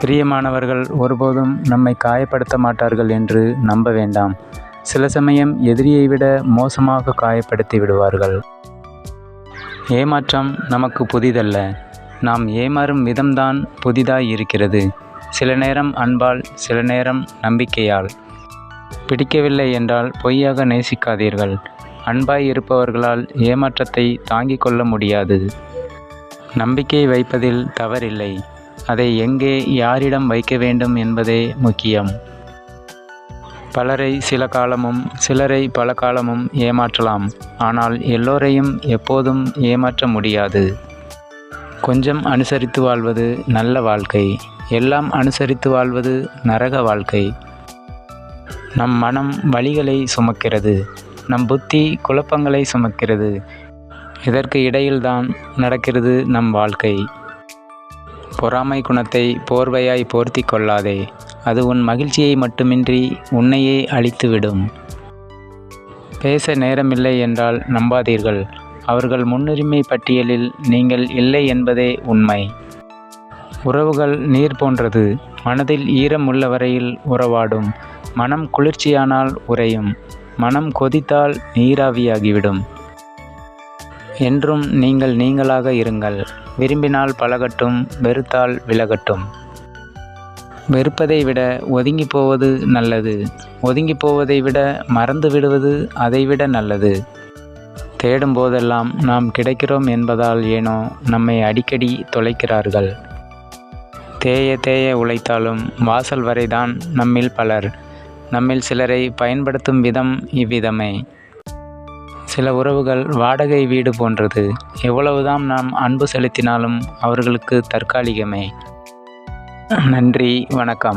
பிரியமானவர்கள் ஒருபோதும் நம்மை காயப்படுத்த மாட்டார்கள் என்று நம்ப வேண்டாம். சில சமயம் எதிரியை விட மோசமாக காயப்படுத்தி விடுவார்கள். ஏமாற்றம் நமக்கு புதிதல்ல, நாம் ஏமாறும் விதம்தான் புதிதாய் இருக்கிறது. சில நேரம் அன்பால், சில நேரம் நம்பிக்கையால். பிடிக்கவில்லை என்றால் பொய்யாக நேசிக்காதீர்கள். அன்பாய் இருப்பவர்களால் ஏமாற்றத்தை தாங்கிக் கொள்ள முடியாது. நம்பிக்கை வைப்பதில் தவறில்லை, அதை எங்கே, யாரிடம் வைக்க வேண்டும் என்பதே முக்கியம். பலரை சில காலமும், சிலரை பல காலமும் ஏமாற்றலாம். ஆனால் எல்லோரையும் எப்போதும் ஏமாற்ற முடியாது. கொஞ்சம் அனுசரித்து வாழ்வது நல்ல வாழ்க்கை, எல்லாம் அனுசரித்து வாழ்வது நரக வாழ்க்கை. நம் மனம் வலிகளை சுமக்கிறது, நம் புத்தி குழப்பங்களை சுமக்கிறது. இதற்கு இடையில்தான் நடக்கிறது நம் வாழ்க்கை. பொறாமை குணத்தை போர்வையாய் போர்த்தி கொள்ளாதே, அது உன் மகிழ்ச்சியை மட்டுமின்றி உன்னையே அழித்துவிடும். பேச நேரமில்லை என்றால் நம்பாதீர்கள். அவர்கள் முன்னுரிமை பட்டியலில் நீங்கள் இல்லை என்பதே உண்மை. உறவுகள் நீர் போன்றது, மனதில் ஈரம் உள்ள வரையில் உறவாடும். மனம் குளிர்ச்சியானால் உறையும், மனம் கொதித்தால் நீராவியாகிவிடும். என்றும் நீங்கள் நீங்களாக இருங்கள். விரும்பினால் பழகட்டும், வெறுத்தால் விலகட்டும். வெறுப்பதை விட ஒதுங்கி போவது நல்லது. ஒதுங்கி போவதை விட மறந்து விடுவது அதைவிட நல்லது. தேடும் போதெல்லாம் நாம் கிடைக்கிறோம் என்பதால் ஏனோ நம்மை அடிக்கடி தொலைக்கிறார்கள். தேய தேய உழைத்தாலும் வாசல் வரைதான் நம்மில் பலர். நம்மில் சிலரை பயன்படுத்தும் விதம் இவ்விதமே. சில உறவுகள் வாடகை வீடு போன்றது. எவ்வளவுதான் நாம் அன்பு செலுத்தினாலும் அவர்களுக்கு தற்காலிகமே. நன்றி, வணக்கம்.